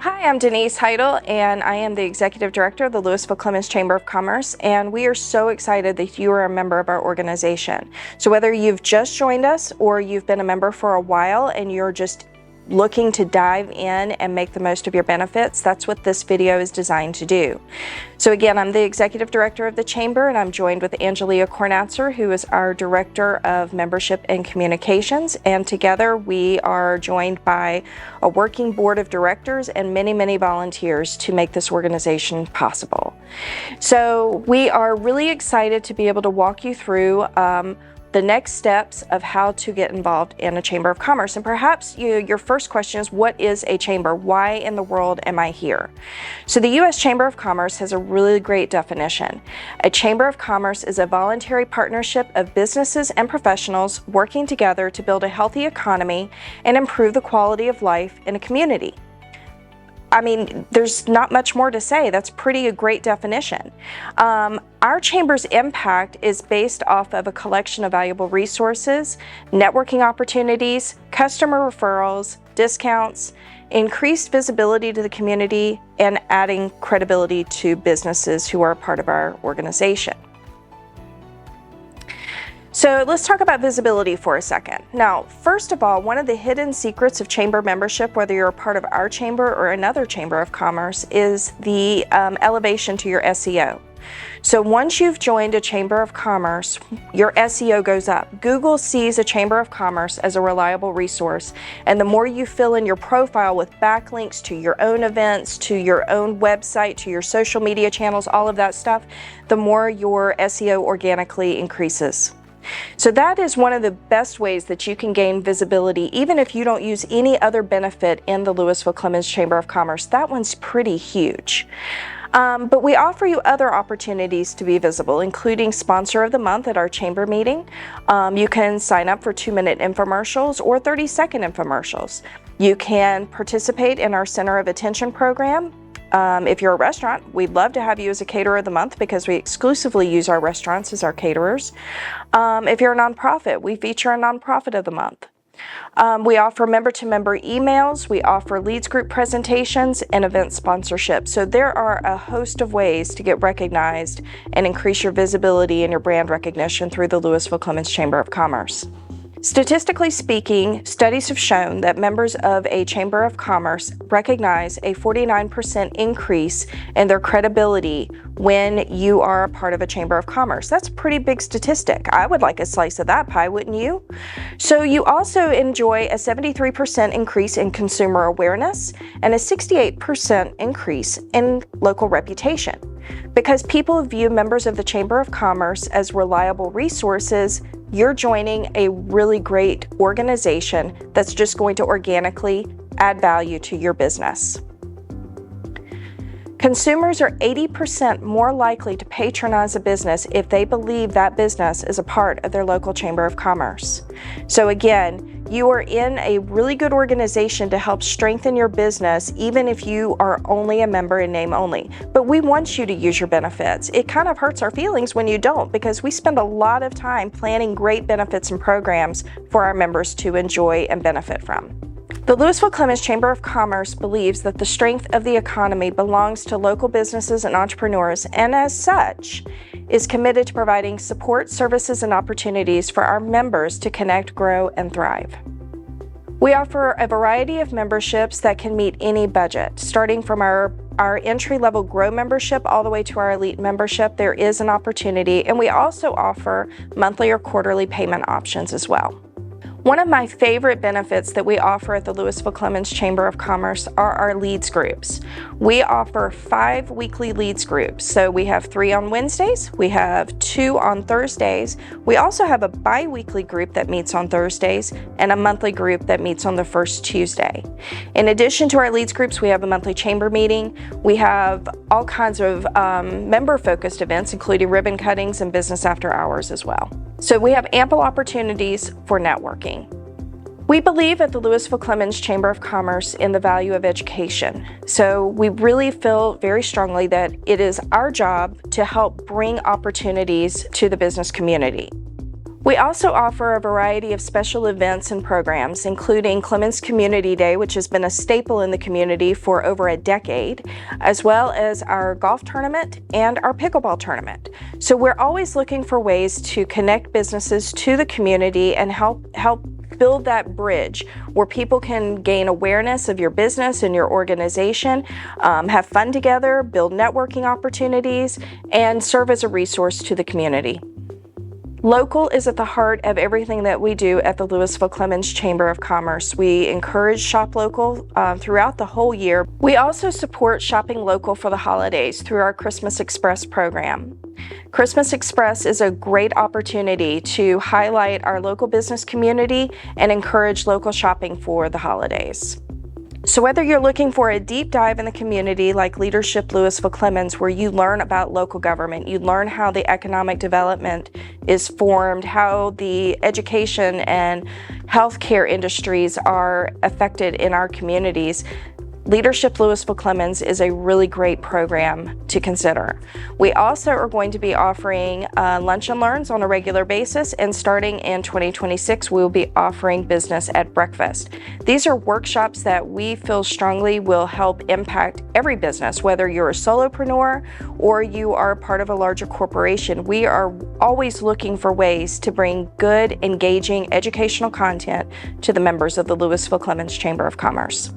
Hi, I'm Denise Heidel, and I am the Executive Director of the Lewisville-Clemmons Chamber of Commerce, and we are so excited that you are a member of our organization. So whether you've just joined us or you've been a member for a while and you're just looking to dive in and make the most of your benefits, that's what this video is designed to do. So again, I'm the Executive Director of the Chamber, and I'm joined with Angelia Kornatzer, who is our Director of Membership and Communications, and together we are joined by a working board of directors and many volunteers to make this organization possible. So we are really excited to be able to walk you through the next steps of how to get involved in a Chamber of Commerce. And perhaps your first question is, what is a chamber? Why in the world am I here? So the U.S. Chamber of Commerce has a really great definition. A Chamber of Commerce is a voluntary partnership of businesses and professionals working together to build a healthy economy and improve the quality of life in a community. I mean, there's not much more to say. That's a great definition. Our chamber's impact is based off of a collection of valuable resources, networking opportunities, customer referrals, discounts, increased visibility to the community, and adding credibility to businesses who are a part of our organization. So let's talk about visibility for a second. Now, first of all, one of the hidden secrets of chamber membership, whether you're a part of our chamber or another chamber of commerce, is the elevation to your SEO. So once you've joined a chamber of commerce, your SEO goes up. Google sees a chamber of commerce as a reliable resource, and the more you fill in your profile with backlinks to your own events, to your own website, to your social media channels, all of that stuff, the more your SEO organically increases. So that is one of the best ways that you can gain visibility, even if you don't use any other benefit in the Lewisville-Clemmons Chamber of Commerce. That one's pretty huge. But we offer you other opportunities to be visible, including Sponsor of the Month at our chamber meeting. You can sign up for 2-minute infomercials or 30-second infomercials. You can participate in our Center of Attention program. If you're a restaurant, we'd love to have you as a Caterer of the Month because we exclusively use our restaurants as our caterers. If you're a nonprofit, we feature a Nonprofit of the Month. We offer member-to-member emails, we offer leads group presentations, and event sponsorship. So there are a host of ways to get recognized and increase your visibility and your brand recognition through the Lewisville-Clemmons Chamber of Commerce. Statistically speaking, studies have shown that members of a Chamber of Commerce recognize a 49% increase in their credibility when you are a part of a Chamber of Commerce. That's a pretty big statistic. I would like a slice of that pie, wouldn't you? So you also enjoy a 73% increase in consumer awareness and a 68% increase in local reputation. Because people view members of the Chamber of Commerce as reliable resources, you're joining a really great organization that's just going to organically add value to your business. Consumers are 80% more likely to patronize a business if they believe that business is a part of their local Chamber of Commerce. So again, you are in a really good organization to help strengthen your business, even if you are only a member in name only. But we want you to use your benefits. It kind of hurts our feelings when you don't, because we spend a lot of time planning great benefits and programs for our members to enjoy and benefit from. The Lewisville-Clemmons Chamber of Commerce believes that the strength of the economy belongs to local businesses and entrepreneurs, and as such, is committed to providing support, services, and opportunities for our members to connect, grow, and thrive. We offer a variety of memberships that can meet any budget. Starting from our entry-level Grow membership all the way to our Elite membership, there is an opportunity, and we also offer monthly or quarterly payment options as well. One of my favorite benefits that we offer at the Lewisville-Clemmons Chamber of Commerce are our leads groups. We offer 5 weekly leads groups. So we have 3 on Wednesdays, we have 2 on Thursdays. We also have a bi-weekly group that meets on Thursdays and a monthly group that meets on the first Tuesday. In addition to our leads groups, we have a monthly chamber meeting. We have all kinds of member-focused events, including ribbon cuttings and business after hours as well. So we have ample opportunities for networking. We believe at the Lewisville-Clemmons Chamber of Commerce in the value of education. So we really feel very strongly that it is our job to help bring opportunities to the business community. We also offer a variety of special events and programs, including Clemmons Community Day, which has been a staple in the community for over a decade, as well as our golf tournament and our pickleball tournament. So we're always looking for ways to connect businesses to the community and help build that bridge where people can gain awareness of your business and your organization, have fun together, build networking opportunities, and serve as a resource to the community. Local is at the heart of everything that we do at the Lewisville-Clemmons Chamber of Commerce. We encourage shop local throughout the whole year. We also support shopping local for the holidays through our Christmas Express program. Christmas Express is a great opportunity to highlight our local business community and encourage local shopping for the holidays. So whether you're looking for a deep dive in the community like Leadership Lewisville-Clemmons, where you learn about local government, you learn how the economic development is formed, how the education and healthcare industries are affected in our communities, Leadership Lewisville-Clemmons is a really great program to consider. We also are going to be offering lunch and learns on a regular basis, and starting in 2026, we will be offering business at breakfast. These are workshops that we feel strongly will help impact every business, whether you're a solopreneur or you are part of a larger corporation. We are always looking for ways to bring good, engaging educational content to the members of the Lewisville-Clemmons Chamber of Commerce.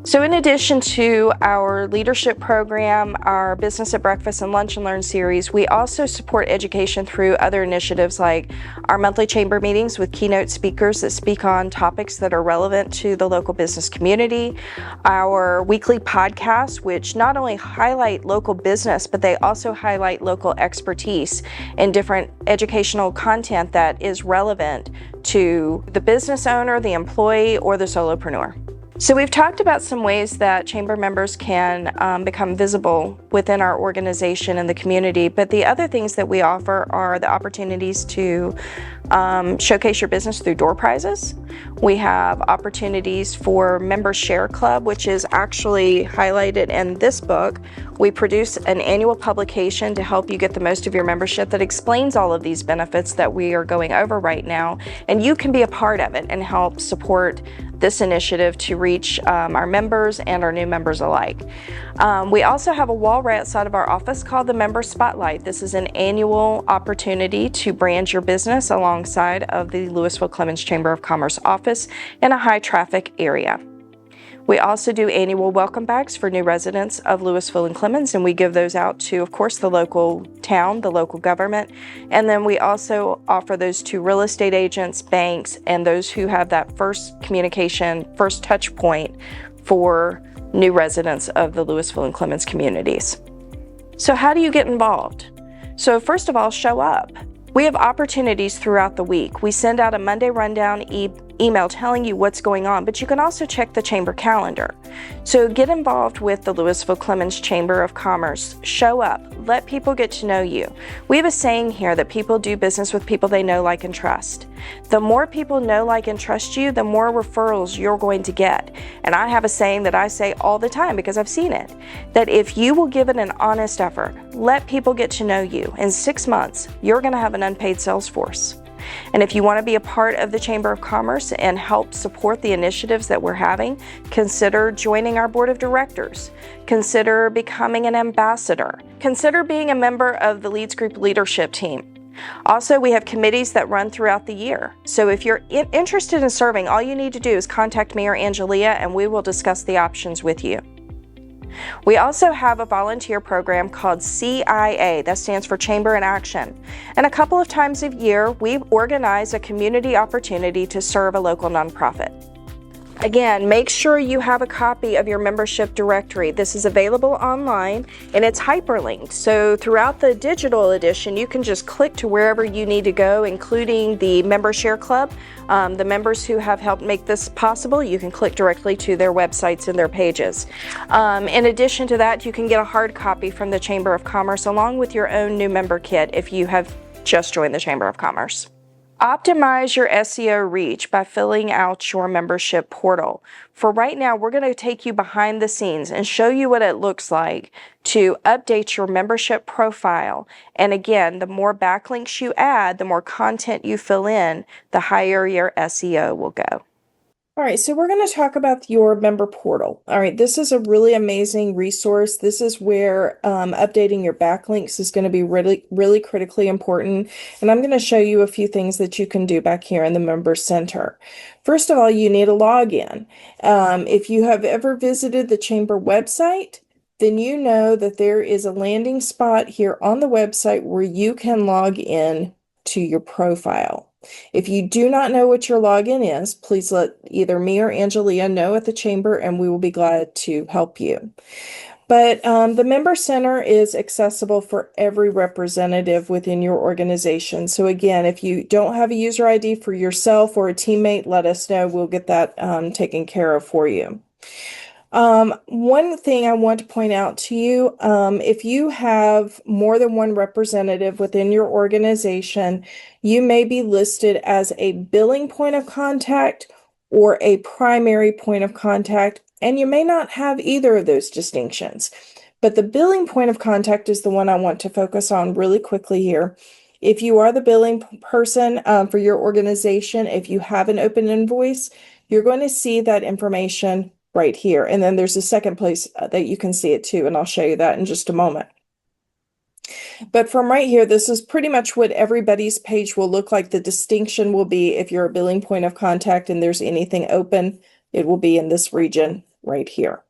So in addition to our leadership program, our Business at Breakfast and Lunch and Learn series, we also support education through other initiatives like our monthly chamber meetings with keynote speakers that speak on topics that are relevant to the local business community, our weekly podcasts, which not only highlight local business, but they also highlight local expertise in different educational content that is relevant to the business owner, the employee, or the solopreneur. So we've talked about some ways that chamber members can become visible within our organization and the community, but the other things that we offer are the opportunities to showcase your business through door prizes. We have opportunities for Member Share Club, which is actually highlighted in this book. We produce an annual publication to help you get the most of your membership that explains all of these benefits that we are going over right now, and you can be a part of it and help support this initiative to reach our members and our new members alike. We also have a wall right outside of our office called the Member Spotlight. This is an annual opportunity to brand your business alongside of the Lewisville-Clemmons Chamber of Commerce office in a high traffic area. We also do annual welcome bags for new residents of Lewisville and Clemmons, and we give those out to, of course, the local town, the local government, and then we also offer those to real estate agents, banks, and those who have that first communication, first touch point for new residents of the Lewisville and Clemmons communities. So how do you get involved? So first of all, show up. We have opportunities throughout the week. We send out a Monday rundown email telling you what's going on, but you can also check the chamber calendar. So get involved with the Lewisville-Clemmons Chamber of Commerce. Show up. Let people get to know you. We have a saying here that people do business with people they know, like, and trust. The more people know, like, and trust you, the more referrals you're going to get. And I have a saying that I say all the time because I've seen it, that if you will give it an honest effort, let people get to know you, in 6 months, you're going to have an unpaid sales force. And if you want to be a part of the Chamber of Commerce and help support the initiatives that we're having, consider joining our board of directors. Consider becoming an ambassador. Consider being a member of the Leads Group leadership team. Also, we have committees that run throughout the year. So if you're interested in serving, all you need to do is contact me or Angelia, and we will discuss the options with you. We also have a volunteer program called CIA, that stands for Chamber in Action. And a couple of times a year, we organize a community opportunity to serve a local nonprofit. Again, make sure you have a copy of your membership directory. This is available online and it's hyperlinked. So throughout the digital edition, you can just click to wherever you need to go, including the Member Share Club. The members who have helped make this possible, you can click directly to their websites and their pages. In addition to that, you can get a hard copy from the Chamber of Commerce along with your own new member kit if you have just joined the Chamber of Commerce. Optimize your SEO reach by filling out your membership portal. For right now, we're going to take you behind the scenes and show you what it looks like to update your membership profile. And again, the more backlinks you add, the more content you fill in, the higher your SEO will go. All right, so we're going to talk about your member portal. All right, this is a really amazing resource. This is where updating your backlinks is going to be really critically important. And I'm going to show you a few things that you can do back here in the Member Center. First of all, you need a login. If you have ever visited the Chamber website, then you know that there is a landing spot here on the website where you can log in to your profile. If you do not know what your login is, please let either me or Angelia know at the Chamber, and we will be glad to help you. But the Member Center is accessible for every representative within your organization. So again, if you don't have a user ID for yourself or a teammate, let us know. We'll get that taken care of for you. One thing I want to point out to you, if you have more than one representative within your organization, you may be listed as a billing point of contact or a primary point of contact, and you may not have either of those distinctions. But the billing point of contact is the one I want to focus on really quickly here. If you are the billing person for your organization, if you have an open invoice, you're going to see that information right here. And then there's a second place that you can see it too, and I'll show you that in just a moment. But from right here, this is pretty much what everybody's page will look like. The distinction will be if you're a billing point of contact and there's anything open, it will be in this region right here.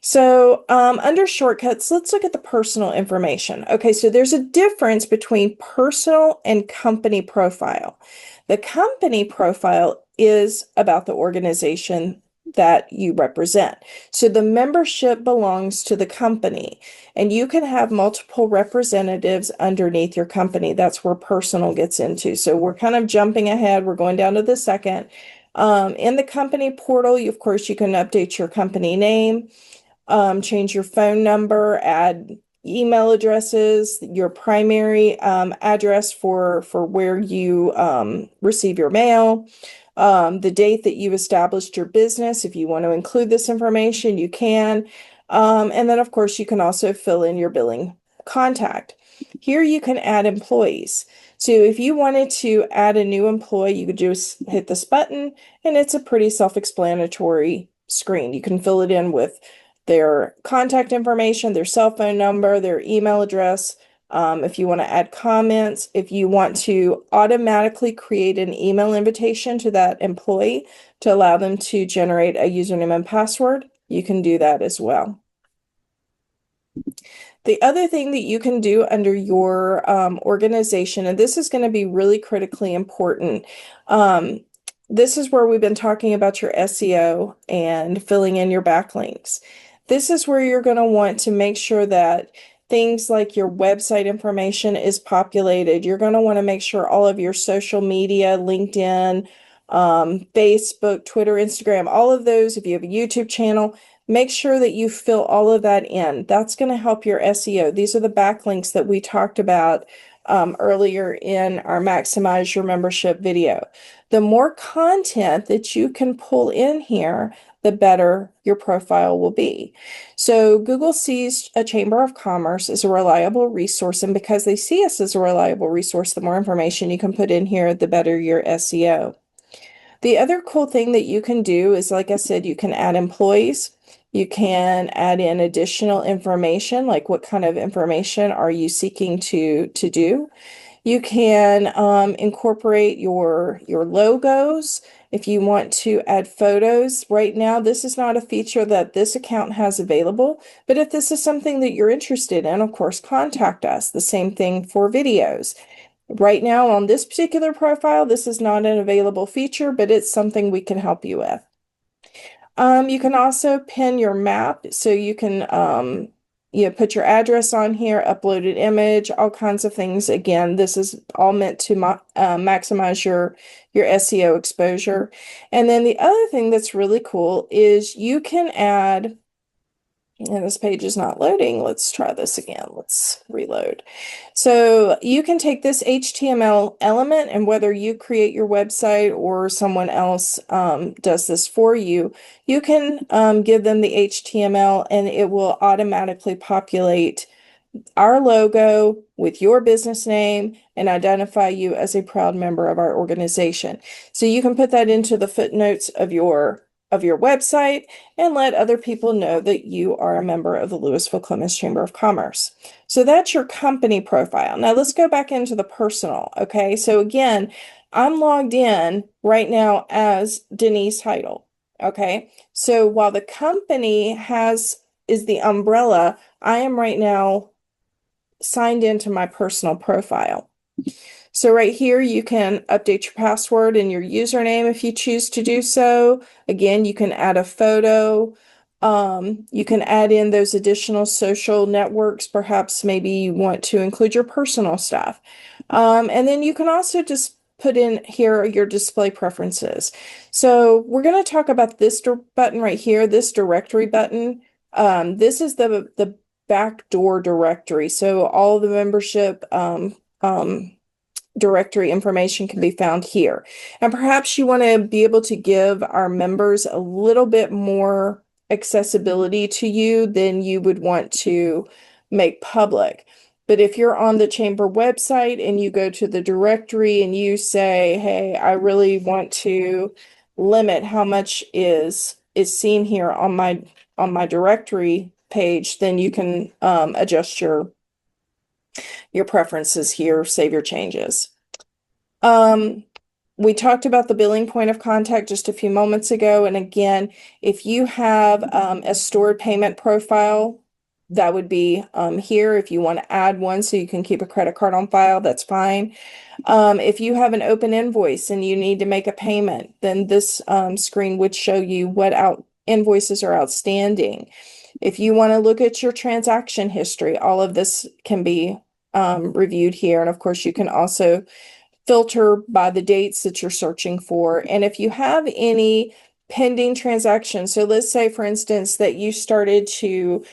So under shortcuts, let's look at the personal information. Okay, so there's a difference between personal and company profile. The company profile is about the organization that you represent. So the membership belongs to the company, and you can have multiple representatives underneath your company. That's where personal gets into. So we're kind of jumping ahead. We're going down to the second. In the company portal, of course, you can update your company name, change your phone number, add email addresses, your primary address for where you receive your mail, the date that you established your business. If you want to include this information, you can. And then, of course, you can also fill in your billing contact. Here you can add employees. So if you wanted to add a new employee, you could just hit this button, and it's a pretty self-explanatory screen. You can fill it in with their contact information, their cell phone number, their email address. If you want to add comments, if you want to automatically create an email invitation to that employee to allow them to generate a username and password, you can do that as well. The other thing that you can do under your organization, and this is going to be really critically important, this is where we've been talking about your SEO and filling in your backlinks. This is where you're going to want to make sure that things like your website information is populated. You're going to want to make sure all of your social media, LinkedIn, Facebook, Twitter, Instagram, all of those, if you have a YouTube channel, make sure that you fill all of that in. That's going to help your SEO. These are the backlinks that we talked about earlier in our Maximize Your Membership video. The more content that you can pull in here, the better your profile will be. So Google sees a Chamber of Commerce as a reliable resource, and because they see us as a reliable resource, the more information you can put in here, the better your SEO. The other cool thing that you can do is, like I said, you can add employees. You can add in additional information, like what kind of information are you seeking to do. You can incorporate your logos. If you want to add photos, right now, this is not a feature that this account has available, but if this is something that you're interested in, of course, contact us. The same thing for videos. Right now on this particular profile, this is not an available feature, but it's something we can help you with. You can also pin your map, so you can put your address on here, upload an image, all kinds of things. Again, this is all meant to maximize your SEO exposure. And then the other thing that's really cool is you can add And this page is not loading. Let's try this again. Let's reload. So you can take this HTML element, and whether you create your website or someone else does this for you, you can give them the HTML and it will automatically populate our logo with your business name and identify you as a proud member of our organization. So you can put that into the footnotes of your website and let other people know that you are a member of the Lewisville-Clemmons Chamber of Commerce. So that's your company profile. Now let's go back into the personal, okay? So again, I'm logged in right now as Denise Heidel, okay? So while the company is the umbrella, I am right now signed into my personal profile. So right here, you can update your password and your username if you choose to do so. Again, you can add a photo. You can add in those additional social networks. Perhaps maybe you want to include your personal stuff. And then you can also just put in here your display preferences. So we're going to talk about this button right here, this directory button. This is the backdoor directory. So all the membership directory information can be found here. And perhaps you want to be able to give our members a little bit more accessibility to you than you would want to make public. But if you're on the chamber website and you go to the directory and you say, hey, I really want to limit how much is seen here on my directory page, then you can adjust your preferences here, save your changes. We talked about the billing point of contact just a few moments ago. And again, if you have a stored payment profile, that would be here. If you want to add one so you can keep a credit card on file, that's fine. If you have an open invoice and you need to make a payment, then this screen would show you what invoices are outstanding. If you want to look at your transaction history, all of this can be reviewed here. And of course, you can also filter by the dates that you're searching for. And if you have any pending transactions, so let's say, for instance, that you started to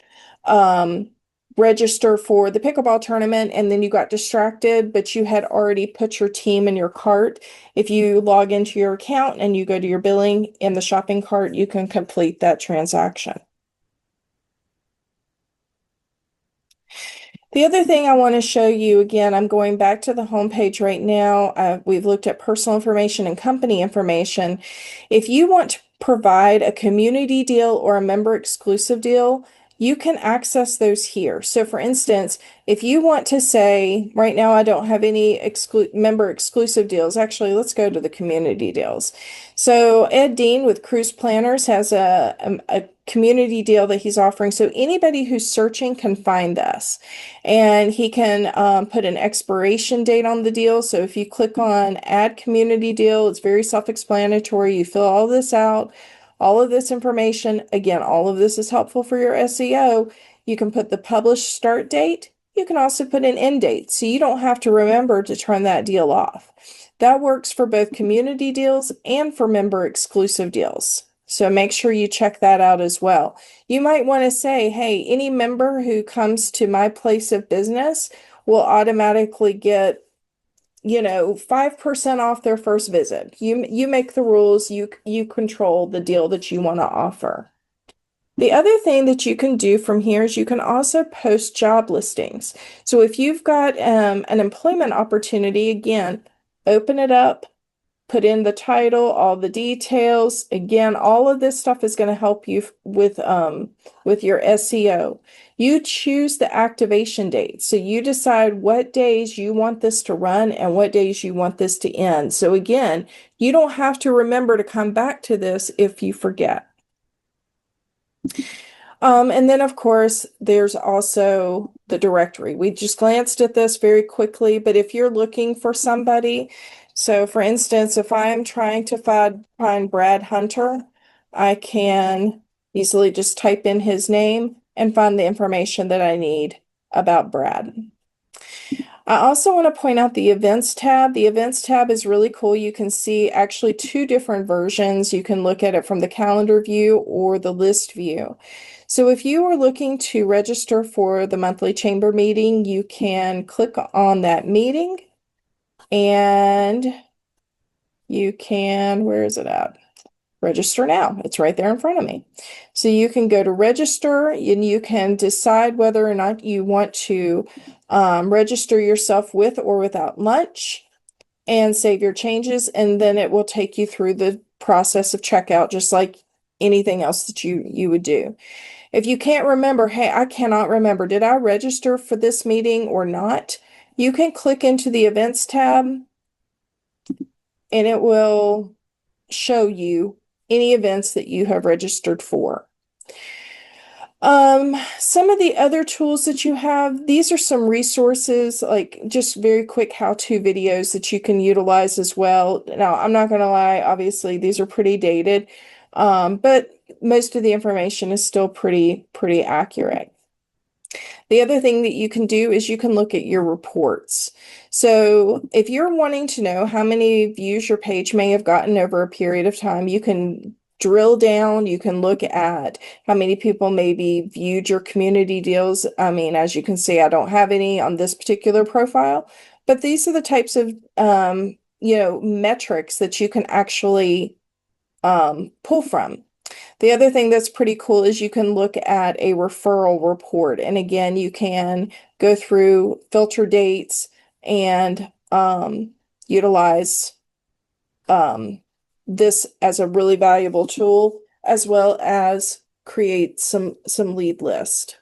register for the pickleball tournament and then you got distracted, but you had already put your team in your cart. If you log into your account and you go to your billing in the shopping cart, you can complete that transaction. The other thing I want to show you, again, I'm going back to the home page right now. We've looked at personal information and company information. If you want to provide a community deal or a member exclusive deal, you can access those here. So for instance, if you want to say, right now I don't have any member exclusive deals. Actually, let's go to the community deals. So Ed Dean with Cruise Planners has a community deal that he's offering. So anybody who's searching can find this. And he can put an expiration date on the deal. So if you click on Add Community Deal, it's very self-explanatory. You fill all this out, all of this information. Again, all of this is helpful for your SEO. You can put the published start date. You can also put an end date, so you don't have to remember to turn that deal off. That works for both community deals and for member exclusive deals. So make sure you check that out as well. You might want to say, hey, any member who comes to my place of business will automatically get 5% off their first visit. You make the rules, you control the deal that you want to offer. The other thing that you can do from here is you can also post job listings. So if you've got an employment opportunity, again, open it up, put in the title, all the details. Again, all of this stuff is going to help you with your SEO. You choose the activation date. So you decide what days you want this to run and what days you want this to end. So again, you don't have to remember to come back to this if you forget. And then, of course, there's also the directory. We just glanced at this very quickly, but if you're looking for somebody, so for instance, if I'm trying to find Brad Hunter, I can easily just type in his name and find the information that I need about Brad. I also want to point out the events tab. The events tab is really cool. You can see actually two different versions. You can look at it from the calendar view or the list view. So if you are looking to register for the monthly chamber meeting, you can click on that meeting and you can, where is it at? Register now. It's right there in front of me. So you can go to register and you can decide whether or not you want to register yourself with or without lunch and save your changes, and then it will take you through the process of checkout just like anything else that you would do. If you can't remember, hey, I cannot remember, did I register for this meeting or not? You can click into the events tab and it will show you any events that you have registered for. Some of the other tools that you have, these are some resources, like just very quick how-to videos that you can utilize as well. Now, I'm not going to lie, obviously these are pretty dated, but most of the information is still pretty accurate. The other thing that you can do is you can look at your reports. So if you're wanting to know how many views your page may have gotten over a period of time, you can drill down, you can look at how many people maybe viewed your community deals. I mean, as you can see, I don't have any on this particular profile, but these are the types of, metrics that you can actually pull from. The other thing that's pretty cool is you can look at a referral report. And again, you can go through filter dates and utilize this as a really valuable tool, as well as create some lead list.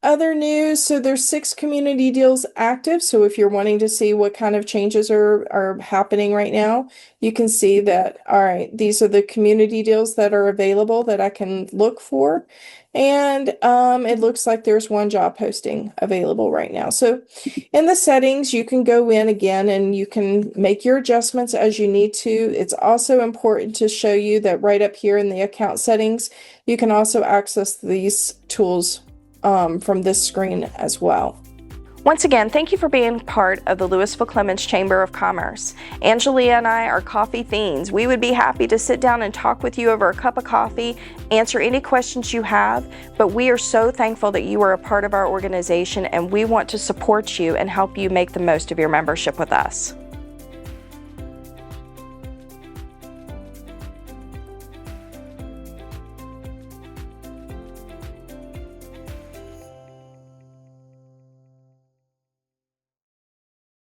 Other news, so there's 6 community deals active. So if you're wanting to see what kind of changes are happening right now, you can see that, all right, these are the community deals that are available that I can look for. And it looks like there's 1 job posting available right now. So in the settings, you can go in again and you can make your adjustments as you need to. It's also important to show you that right up here in the account settings, you can also access these tools from this screen as well. Once again, thank you for being part of the Lewisville-Clemmons Chamber of Commerce. Angelia and I are coffee fiends. We would be happy to sit down and talk with you over a cup of coffee, answer any questions you have, but we are so thankful that you are a part of our organization and we want to support you and help you make the most of your membership with us.